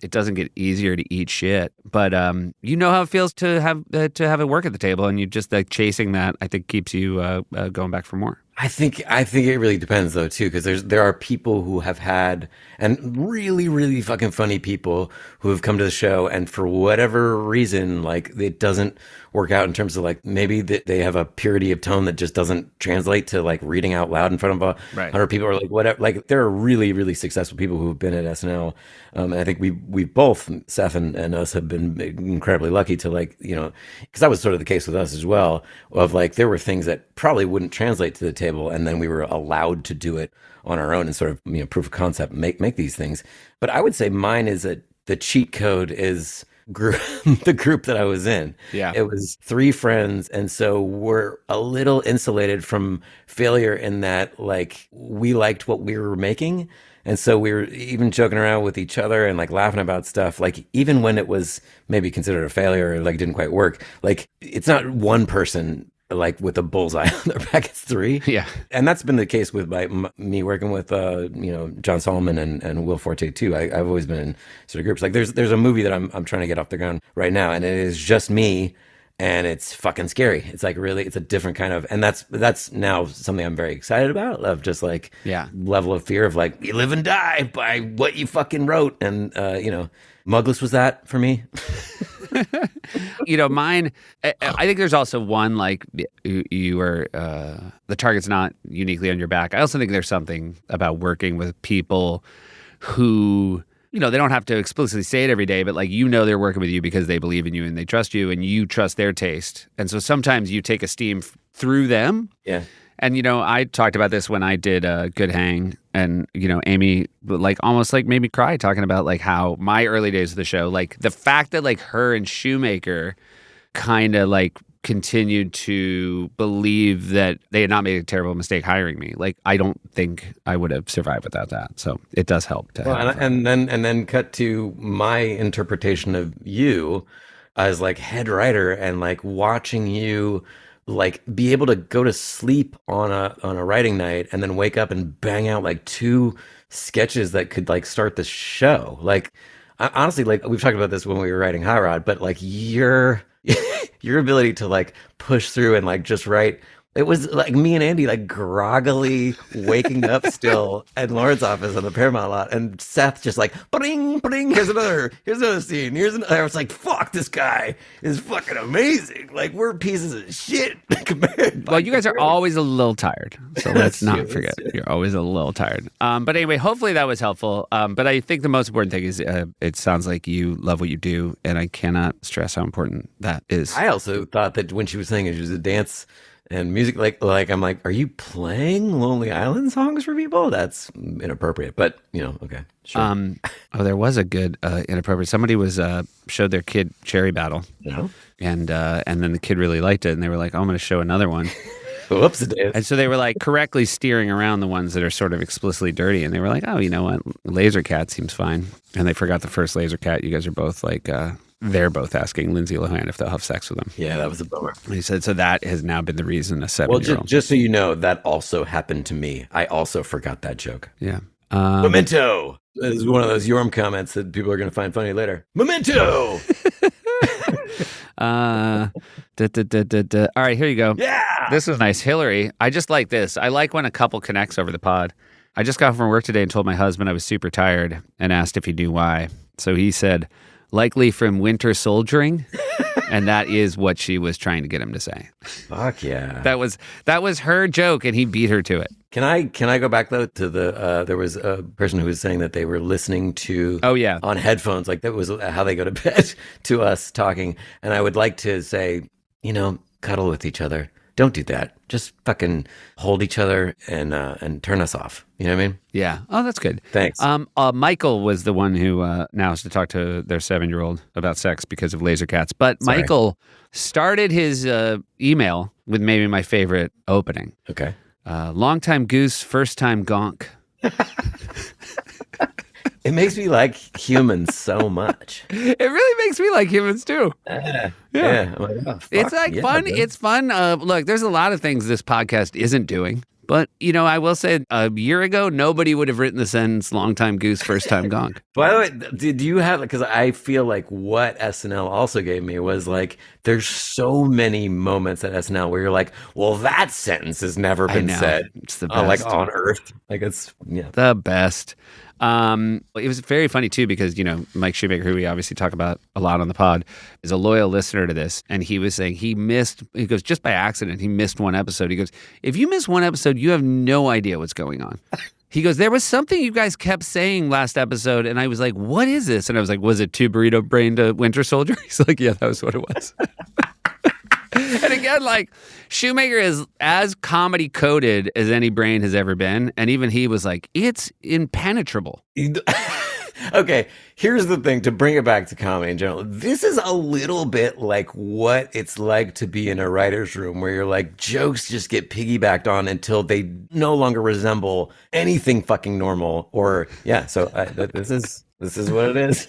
It doesn't get easier to eat shit, but you know how it feels to have it work at the table, and you just like chasing that. I think keeps you going back for more. I think it really depends though too, because there are people who have had, and really, really fucking funny people who have come to the show, and for whatever reason, like it doesn't work out in terms of like maybe they have a purity of tone that just doesn't translate to like reading out loud in front of 100 people, or like whatever. Like there are really, really successful people who have been at SNL, and I think we both, Seth and us, have been incredibly lucky to like, because that was sort of the case with us as well, of like there were things that probably wouldn't translate to the table, and then we were allowed to do it on our own and sort of proof of concept, make these things. But I would say mine is the cheat code is the group that I was in. Yeah. It was 3 friends. And so we're a little insulated from failure in that like we liked what we were making. And so we were even joking around with each other and like laughing about stuff. Like even when it was maybe considered a failure or like didn't quite work, like it's not one person like with a bullseye on their back, it's 3. Yeah. And that's been the case with me working with, John Solomon and Will Forte too. I've always been in sort of groups. Like there's a movie that I'm trying to get off the ground right now, and it is just me, and it's fucking scary. It's like really, it's a different kind of, and that's now something I'm very excited about, of just like level of fear of like, you live and die by what you fucking wrote. And, Mugless was that for me. Mine, I think there's also one, like you were, the target's not uniquely on your back. I also think there's something about working with people who, they don't have to explicitly say it every day, but like, they're working with you because they believe in you and they trust you and you trust their taste. And so sometimes you take esteem through them. Yeah. And, I talked about this when I did Good Hang, and, Amy, like, almost like made me cry talking about like how my early days of the show, like the fact that like her and Shoemaker kind of like continued to believe that they had not made a terrible mistake hiring me. Like, I don't think I would have survived without that. So it does help to have. And then cut to my interpretation of you as like head writer, and like watching you like be able to go to sleep on a writing night and then wake up and bang out like 2 sketches that could like start the show. Like honestly, like we've talked about this when we were writing Hot Rod, but like your ability to like push through and like just write. It was like me and Andy like groggily waking up still at Lauren's office on the Paramount lot, and Seth just like bring, here's another scene, I was like, fuck, this guy is fucking amazing. Like we're pieces of shit compared. Well, you guys are always a little tired, so let's not forget. You're always a little tired. But anyway, hopefully that was helpful. But I think the most important thing is it sounds like you love what you do, and I cannot stress how important that is. I also thought that when she was saying it was a dance and music, like I'm like, are you playing Lonely Island songs for people? That's inappropriate, but okay, sure. There was a good inappropriate. Somebody was showed their kid Cherry Battle, and then the kid really liked it, and they were like, oh, I'm going to show another one. Whoops, it is. And so they were like correctly steering around the ones that are sort of explicitly dirty, and they were like, oh, you know what, Laser Cat seems fine, and they forgot the first Laser Cat. You guys are both like. They're both asking Lindsay Lohan if they'll have sex with him. Yeah, that was a bummer. And he said, so that has now been the reason a 7-year-old. Well, just so you know, that also happened to me. I also forgot that joke. Yeah. Memento! This is one of those Jorm comments that people are going to find funny later. Memento! All right, here you go. Yeah! This was nice. Hillary, I just like this. I like when a couple connects over the pod. I just got home from work today and told my husband I was super tired and asked if he knew why. So he said, likely from winter soldiering, and that is what she was trying to get him to say. Fuck yeah. That was her joke, and he beat her to it. Can I go back though to the there was a person who was saying that they were listening to on headphones, like that was how they go to bed, to us talking, and I would like to say, cuddle with each other. Don't do that. Just fucking hold each other and turn us off. You know what I mean? Yeah. Oh, that's good. Thanks. Michael was the one who now has to talk to their 7-year-old about sex because of laser cats. But sorry. Michael started his email with maybe my favorite opening. Okay. Long time goose, first time gonk. It makes me like humans so much. It really makes me like humans too. Yeah. I'm like, oh, it's like fun. Dude. It's fun. Look, there's a lot of things this podcast isn't doing. But, I will say a year ago, nobody would have written the sentence, long time goose, first time gonk. By the way, did you have, because I feel like what SNL also gave me was like, there's so many moments at SNL where you're like, well, that sentence has never been said. It's the best. Like on Earth. Like it's, the best. It was very funny too because, Mike Shoemaker, who we obviously talk about a lot on the pod, is a loyal listener to this. And he was saying he goes, just by accident, he missed one episode. He goes, if you miss one episode, you have no idea what's going on. He goes, there was something you guys kept saying last episode. And I was like, what is this? And I was like, was it two burrito-brained Winter Soldier? He's like, yeah, that was what it was. And again, like, Shoemaker is as comedy coded as any brain has ever been. And even he was like, it's impenetrable. Okay, here's the thing, to bring it back to comedy in general. This is a little bit like what it's like to be in a writer's room where you're like, jokes just get piggybacked on until they no longer resemble anything fucking normal. Or, yeah, so this is what it is.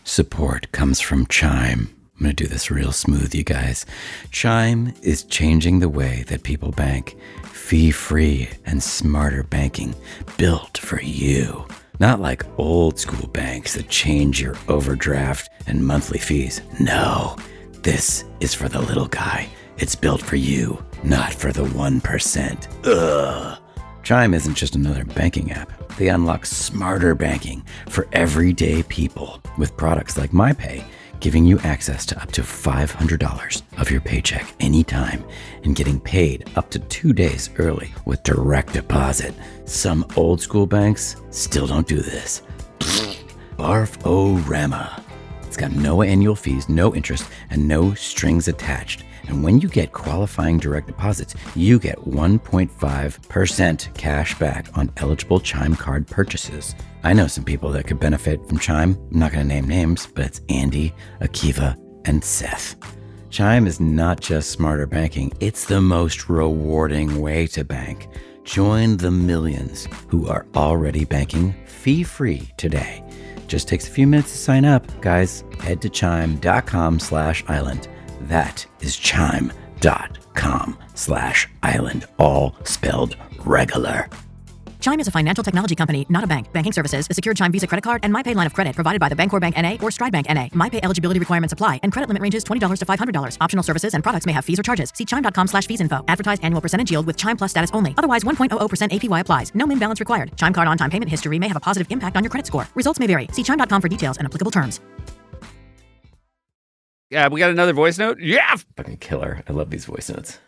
Support comes from Chime. I'm going to do this real smooth, you guys. Chime is changing the way that people bank. Fee-free and smarter banking built for you. Not like old school banks that change your overdraft and monthly fees. No, this is for the little guy. It's built for you, not for the 1%. Ugh. Chime isn't just another banking app. They unlock smarter banking for everyday people with products like MyPay, giving you access to up to $500 of your paycheck anytime and getting paid up to 2 days early with direct deposit. Some old school banks still don't do this. Barf-o-rama. It's got no annual fees, no interest, and no strings attached. And when you get qualifying direct deposits, you get 1.5% cash back on eligible Chime card purchases. I know some people that could benefit from Chime. I'm not going to name names, but it's Andy, Akiva, and Seth. Chime is not just smarter banking, it's the most rewarding way to bank. Join the millions who are already banking fee-free today. Just takes a few minutes to sign up. Guys, head to chime.com/island. That is chime.com/island, all spelled regular. Chime is a financial technology company, not a bank. Banking services, a secured Chime Visa credit card, and MyPay line of credit provided by the Bancorp Bank N.A. or Stride Bank N.A. MyPay eligibility requirements apply, and credit limit ranges $20 to $500. Optional services and products may have fees or charges. See chime.com/fees info. Advertised annual percentage yield with Chime Plus status only. Otherwise, 1.00% APY applies. No min balance required. Chime card on-time payment history may have a positive impact on your credit score. Results may vary. See chime.com for details and applicable terms. Yeah, we got another voice note? Yeah! Fucking killer. I love these voice notes.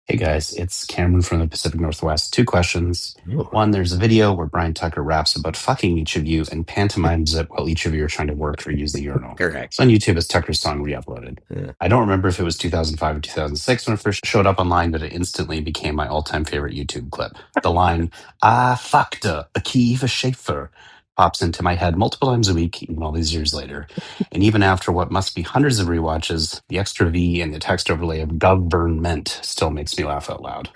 Hey guys, it's Cameron from the Pacific Northwest. 2 questions. Ooh. One, there's a video where Brian Tucker raps about fucking each of you and pantomimes it while each of you are trying to work or use the urinal. Correct. It's on YouTube as Tucker's song re-uploaded. Yeah. I don't remember if it was 2005 or 2006 when it first showed up online, but it instantly became my all-time favorite YouTube clip. The line, "I fucked a Akiva Schaefer," pops into my head multiple times a week, even all these years later. And even after what must be hundreds of rewatches, the extra V and the text overlay of government still makes me laugh out loud.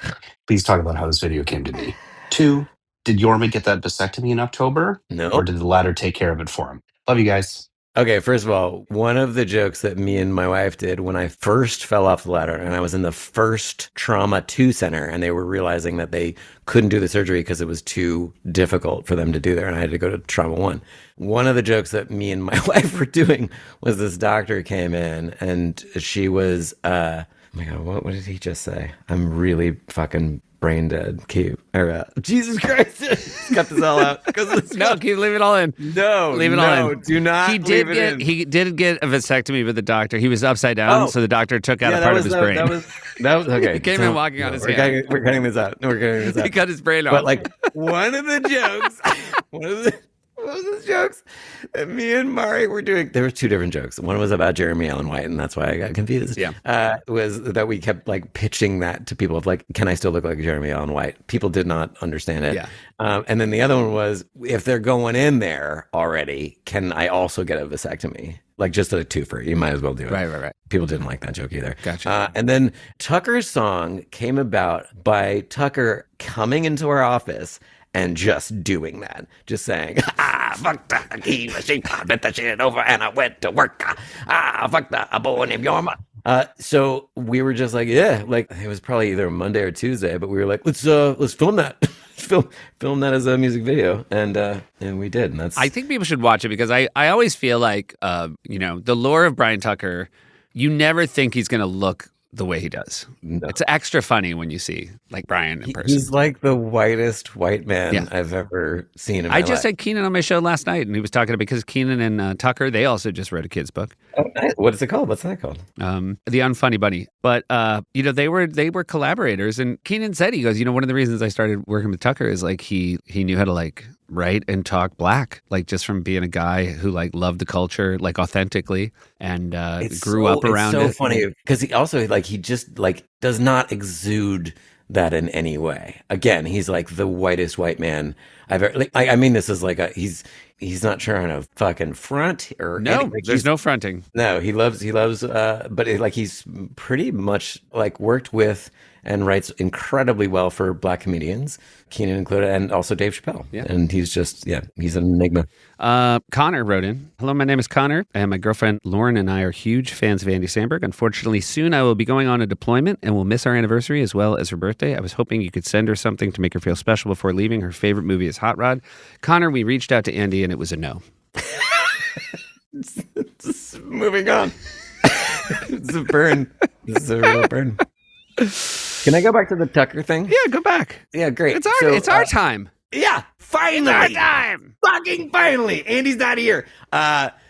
Please talk about how this video came to be. 2, did Jorma get that vasectomy in October? No. Or did the latter take care of it for him? Love you guys. Okay, first of all, one of the jokes that me and my wife did when I first fell off the ladder and I was in the first Trauma 2 center and they were realizing that they couldn't do the surgery because it was too difficult for them to do there and I had to go to Trauma 1. One of the jokes that me and my wife were doing was this doctor came in and she was, oh my God, what did he just say? I'm really fucking brain dead. Keep, Jesus Christ, cut this all out. No, keep leave it all in. No, leave it all in. Do not. He did get a vasectomy with the doctor. He was upside down, so the doctor took out a part of his brain. That was okay. He came in walking on his hand. We're cutting this out. He cut his brain off. But like one of the jokes, one of the jokes that me and Mari were doing. There were 2 different jokes. One was about Jeremy Allen White, and that's why I got confused. Yeah, was that we kept like pitching that to people of like, can I still look like Jeremy Allen White? People did not understand it. Yeah. And then the other one was, if they're going in there already, can I also get a vasectomy? Like just a twofer. You might as well do it. Right. People didn't like that joke either. Gotcha. And then Tucker's song came about by Tucker coming into our office and just doing that. Just saying, fuck the Akiva Schaefer, I bet that shit over and I went to work. Fuck the boy named Jorma. So we were just like, yeah, like it was probably either Monday or Tuesday, but we were like, let's film that. film that as a music video, and we did. And that's. I think people should watch it because I always feel like the lore of Brian Tucker. You never think he's going to look the way he does. No. It's extra funny when you see like Brian in person. He's like the whitest white man Yeah. I've ever seen in my I just life. had Keenan on my show last night, and he was talking about because Keenan and Tucker, they also just wrote a kid's book, Oh, nice. What is it called? What's that called? The Unfunny Bunny. But they were collaborators, and Keenan said, he goes, one of the reasons I started working with Tucker is like he knew how to like write and talk black, like just from being a guy who like loved the culture like authentically and grew up around it. It's so funny because he also like he just like does not exude that in any way. Again, he's like the whitest white man I've ever. Like, I mean, this is like he's not trying to fucking front or No, like, there's no fronting. No, he loves, but like he's pretty much like worked with and writes incredibly well for black comedians, Keenan included, and also Dave Chappelle. Yeah. And he's he's an enigma. Connor wrote in, "Hello, my name is Connor, and my girlfriend Lauren and I are huge fans of Andy Samberg. Unfortunately, soon I will be going on a deployment and will miss our anniversary as well as her birthday. I was hoping you could send her something to make her feel special before leaving. Her favorite movie is Hot Rod." Connor, we reached out to Andy and it was a no. Moving on. It's a burn. This is a real burn. Can I go back to the Tucker thing? Yeah, go back. Yeah, great. It's our time. Yeah, finally. It's our time. Fucking finally. Andy's not here.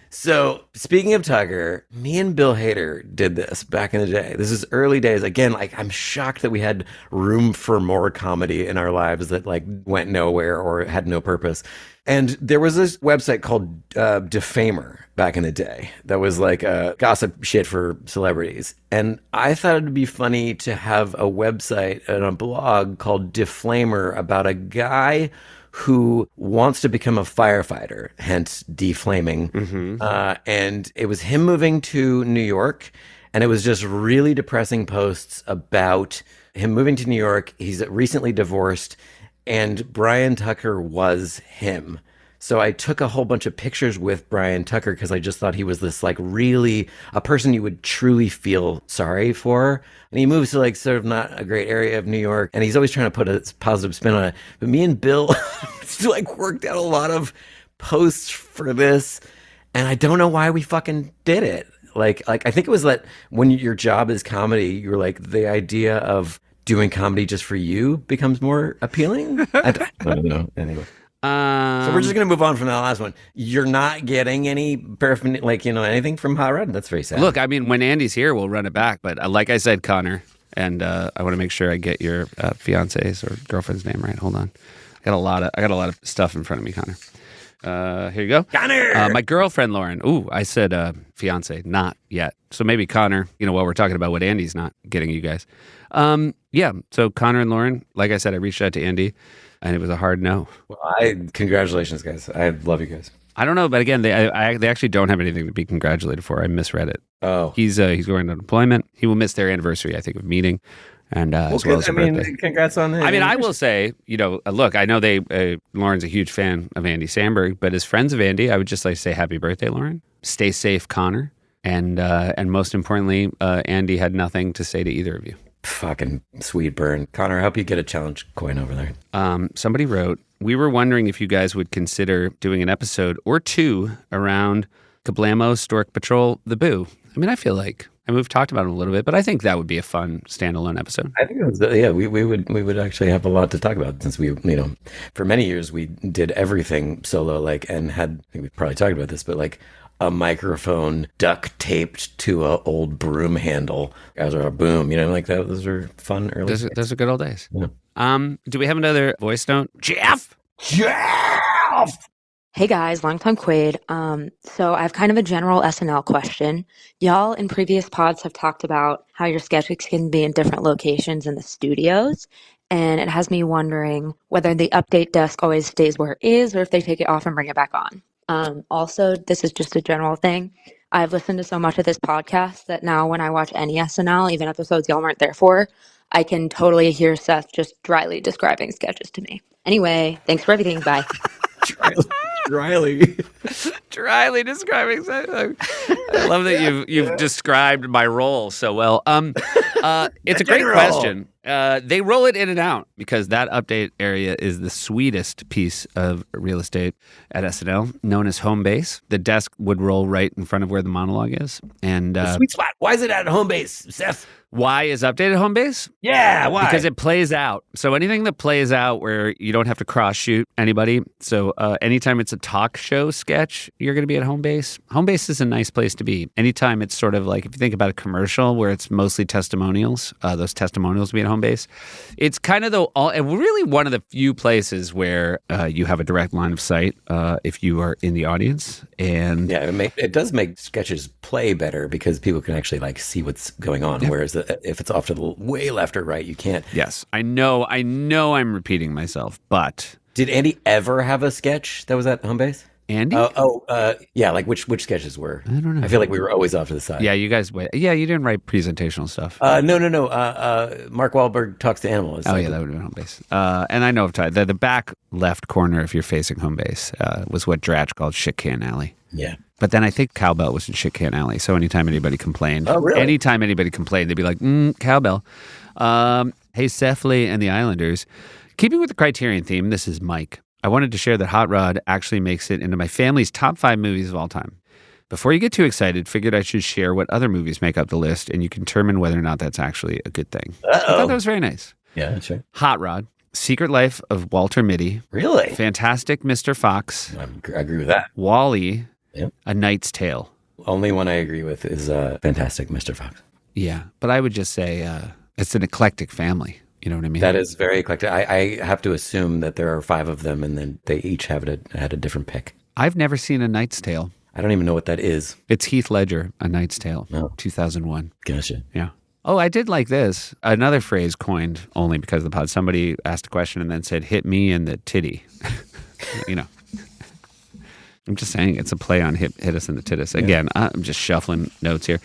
So speaking of Tucker, me and Bill Hader did this back in the day. This is early days. Again, like I'm shocked that we had room for more comedy in our lives that like went nowhere or had no purpose. And there was this website called Defamer back in the day that was like gossip shit for celebrities. And I thought it'd be funny to have a website and a blog called Deflamer about a guy who wants to become a firefighter, hence deflaming. And it was him moving to New York. And it was just really depressing posts about him moving to New York. He's recently divorced. And Brian Tucker was him. So I took a whole bunch of pictures with Brian Tucker because I just thought he was this like really a person you would truly feel sorry for. And he moves to like sort of not a great area of New York. And he's always trying to put a positive spin on it. But me and Bill like worked out a lot of posts for this. And I don't know why we fucking did it. Like I think it was that when your job is comedy, you're like the idea of doing comedy just for you becomes more appealing. I don't know. Anyway. So we're just going to move on from that last one. You're not getting any paraphernalia, like, anything from Hot Rod? That's very sad. Look, I mean, when Andy's here, we'll run it back. But like I said, Connor, and I want to make sure I get your fiance's or girlfriend's name right. Hold on. I got a lot of stuff in front of me, Connor. Here you go. Connor! My girlfriend, Lauren. Ooh, I said fiance, not yet. So maybe Connor, while we're talking about what Andy's not getting you guys. Yeah, so Connor and Lauren, like I said, I reached out to Andy, and it was a hard no. Well, congratulations, guys. I love you guys. I don't know, but again, they actually don't have anything to be congratulated for. I misread it. Oh. He's going on deployment. He will miss their anniversary, I think, of meeting. And as well as her birthday. Congrats on that. I mean, I will say, look, I know Lauren's a huge fan of Andy Samberg, but as friends of Andy, I would just like to say happy birthday, Lauren. Stay safe, Connor. And most importantly, Andy had nothing to say to either of you. Fucking sweet burn. Connor, I hope you get a challenge coin over there. Somebody wrote, we were wondering if you guys would consider doing an episode or two around Kablamo, Stork Patrol, The Boo. I mean, I feel like, we've talked about it a little bit, but I think that would be a fun standalone episode. I think it was, we would actually have a lot to talk about since we, for many years we did everything solo, and had, I think we probably talked about this, but a microphone duct taped to a old broom handle as a boom, that. Those are fun early days. Those are good old days. Yeah. Do we have another voice note? Jeff! Hey guys, long time Quaid. So I have kind of a general SNL question. Y'all in previous pods have talked about how your sketches can be in different locations in the studios. And it has me wondering whether the update desk always stays where it is or if they take it off and bring it back on. Also, this is just a general thing. I've listened to so much of this podcast that now when I watch any SNL, even episodes y'all weren't there for, I can totally hear Seth just dryly describing sketches to me. Anyway, thanks for everything. Bye. Dryly describing. I love that you've described my role so well. It's a great question. They roll it in and out because that update area is the sweetest piece of real estate at SNL, known as home base. The desk would roll right in front of where the monologue is, and the sweet spot. Why is it at home base, Seth? Why is updated home base? Yeah, why? Because it plays out. So anything that plays out where you don't have to cross shoot anybody. So anytime it's a talk show sketch, you're going to be at home base. Home base is a nice place to be. Anytime it's sort of like, if you think about a commercial where it's mostly testimonials, those testimonials will be at home base. It's kind of really one of the few places where you have a direct line of sight if you are in the audience. And yeah, it does make sketches play better because people can actually like see what's going on. Whereas if it's off to the way left or right, you can't. Yes, I know I'm repeating myself, but did Andy ever have a sketch that was at home base? Andy? Yeah, like which sketches were? I don't know. I feel like we were always off to the side. Yeah, you guys wait. Yeah, you didn't write presentational stuff. No. Mark Wahlberg talks to animals. Yeah, that would have been home base. And I know of the back left corner, if you're facing home base, was what Dratch called Shit Can Alley. Yeah. But then I think Cowbell was in Shit Can Alley. So anytime anybody complained, they'd be like, Cowbell. Hey, Seth Lee and the Islanders. Keeping with the Criterion theme, this is Mike. I wanted to share that Hot Rod actually makes it into my family's top 5 movies of all time. Before you get too excited, figured I should share what other movies make up the list, and you can determine whether or not that's actually a good thing. I thought that was very nice. Yeah, that's right. Hot Rod, Secret Life of Walter Mitty. Really? Fantastic Mr. Fox. I agree with that. Wall-E. Yep. A Knight's Tale. Only one I agree with is Fantastic Mr. Fox. Yeah, but I would just say it's an eclectic family. You know what I mean? That is very eclectic. I have to assume that there are 5 of them, and then they each had a different pick. I've never seen A Knight's Tale. I don't even know what that is. It's Heath Ledger, A Knight's Tale, 2001. Gotcha. Yeah. Oh, I did like this. Another phrase coined only because of the pod. Somebody asked a question and then said, hit me in the titty. You know. I'm just saying it's a play on hit us in the titties. Again, I'm just shuffling notes here.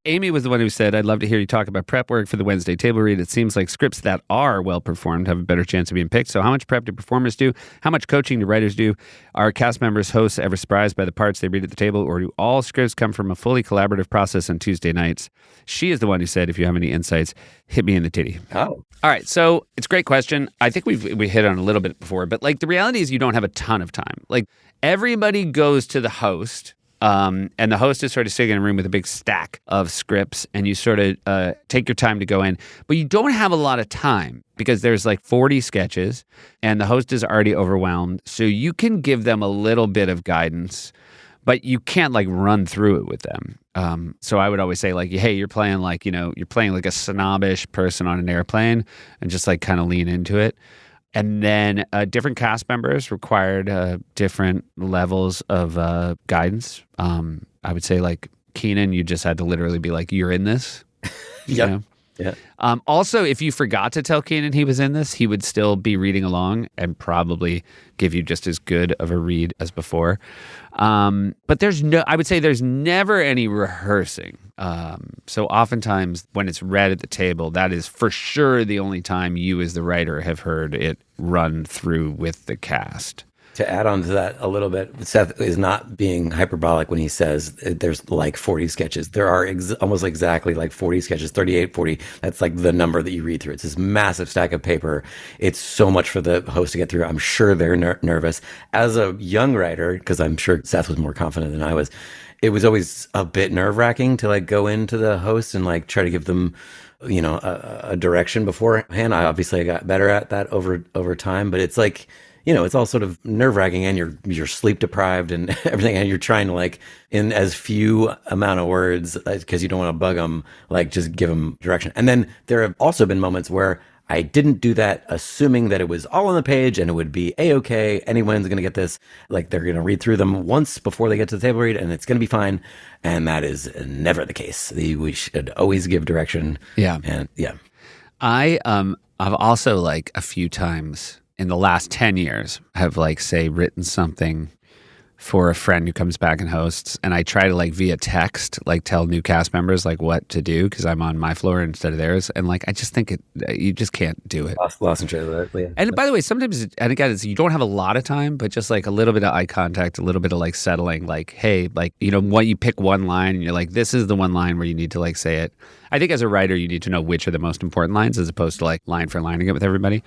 Amy was the one who said, I'd love to hear you talk about prep work for the Wednesday table read. It seems like scripts that are well performed have a better chance of being picked. So how much prep do performers do? How much coaching do writers do? Are cast members, hosts ever surprised by the parts they read at the table? Or do all scripts come from a fully collaborative process on Tuesday nights? She is the one who said, if you have any insights, hit me in the titty. Oh. All right. So it's a great question. I think we hit on a little bit before, but like the reality is you don't have a ton of time. Like everybody goes to the host, and the host is sort of sitting in a room with a big stack of scripts, and you sort of take your time to go in. But you don't have a lot of time because there's like 40 sketches, and the host is already overwhelmed. So you can give them a little bit of guidance, but you can't like run through it with them. So I would always say like, hey, you're playing like a snobbish person on an airplane, and just like kind of lean into it. And then different cast members required different levels of guidance. I would say like Keenan, you just had to literally be like, you're in this. Yeah. You know? Yeah. Also, if you forgot to tell Keenan he was in this, he would still be reading along and probably give you just as good of a read as before. But I would say there's never any rehearsing. So oftentimes when it's read at the table, that is for sure the only time you as the writer have heard it run through with the cast. To add on to that a little bit, Seth is not being hyperbolic when he says there's like 40 sketches. There are almost exactly like 40 sketches, 38, 40. That's like the number that you read through. It's this massive stack of paper. It's so much for the host to get through. I'm sure they're nervous. As a young writer, because I'm sure Seth was more confident than I was, it was always a bit nerve-wracking to like go into the host and like try to give them, you know, a direction beforehand. I got better at that over time, but it's like, you know, it's all sort of nerve-wracking, and you're sleep deprived and everything, and you're trying to like in as few amount of words because you don't want to bug them, like just give them direction. And then there have also been moments where I didn't do that, assuming that it was all on the page and it would be a-okay. Anyone's going to get this. Like they're going to read through them once before they get to the table read, and it's going to be fine. And that is never the case. We should always give direction. Yeah. And yeah. I've also like a few times in the last 10 years have like say written something for a friend who comes back and hosts, and I try to like via text like tell new cast members like what to do because I'm on my floor instead of theirs, and like I just think you just can't do it. Lost in trailer. Yeah. And by the way, sometimes, and again, you don't have a lot of time, but just like a little bit of eye contact, a little bit of like settling, like, hey, like, you know, what you pick one line and you're like, this is the one line where you need to like say it. I think as a writer, you need to know which are the most important lines as opposed to like line for lining it with everybody.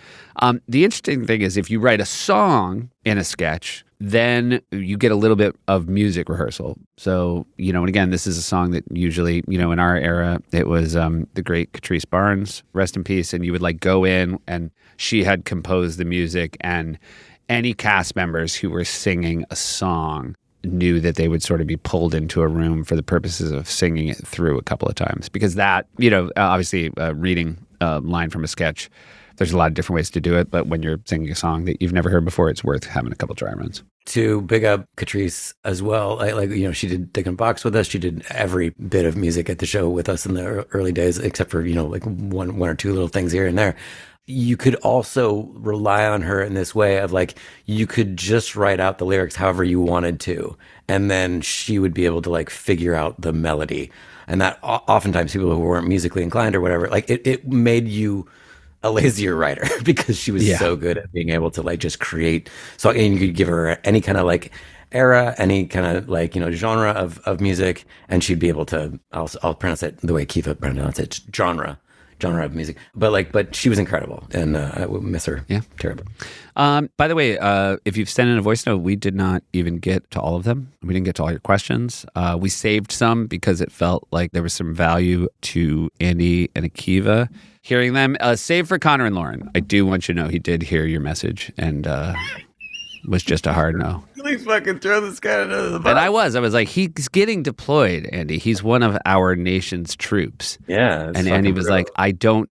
The interesting thing is if you write a song in a sketch. Then you get a little bit of music rehearsal. So, and again, this is a song that usually, in our era, it was the great Catrice Barnes, rest in peace. And you would like go in and she had composed the music, and any cast members who were singing a song knew that they would sort of be pulled into a room for the purposes of singing it through a couple of times. Because that, obviously reading a line from a sketch, there's a lot of different ways to do it, but when you're singing a song that you've never heard before, it's worth having a couple dry runs. To big up Catrice as well, she did Dick and Box with us. She did every bit of music at the show with us in the early days, except for like one or two little things here and there. You could also rely on her in this way of like, you could just write out the lyrics however you wanted to, and then she would be able to like figure out the melody. And that oftentimes people who weren't musically inclined or whatever, like it made you a lazier writer because she was so good at being able to like just create. So, and you could give her any kind of like era, any kind of like, genre of music, and she'd be able to, I'll pronounce it the way Kiva pronounced it, genre of music. But she was incredible, and I will miss her terribly. By the way, if you've sent in a voice note, we did not even get to all of them. We didn't get to all your questions. We saved some because it felt like there was some value to Andy and Akiva hearing them. Save for Connor and Lauren. I do want you to know he did hear your message and was just a hard no. Really fucking throw this guy under the bus. And I was like, he's getting deployed, Andy. He's one of our nation's troops. Yeah. And Andy was like, I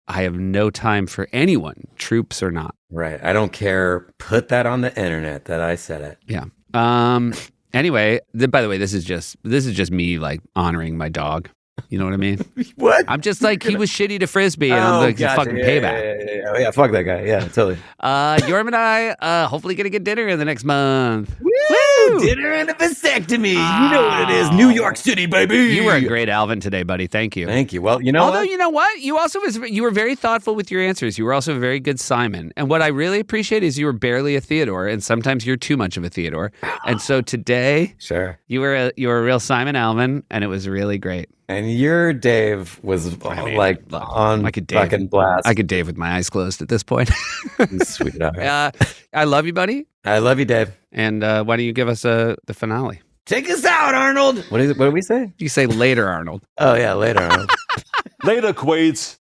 have no time for anyone, troops or not. Right. I don't care. Put that on the internet that I said it. Yeah. Anyway, by the way, this is just me like honoring my dog. You know what I mean? What? I'm just like, he was shitty to Frisbee, and I'm like, gotcha. fucking payback. Yeah, fuck that guy. Yeah, totally. Jorm and I hopefully gonna get dinner in the next month. Woo! Dinner and a vasectomy. You know what it is. New York City, baby. You were a great Alvin today, buddy. Thank you. Thank you. Well, Although, you know what? You were very thoughtful with your answers. You were also a very good Simon. And what I really appreciate is you were barely a Theodore, and sometimes you're too much of a Theodore. And so today, sure, you were a real Simon Alvin, and it was really great. And your Dave was on fucking blast. I could Dave with my eyes closed at this point. Sweetheart. I love you, buddy. I love you, Dave. And why don't you give us the finale? Take us out, Arnold. What do we say? You say later, Arnold. Oh, yeah, later, Arnold. Later, Quades.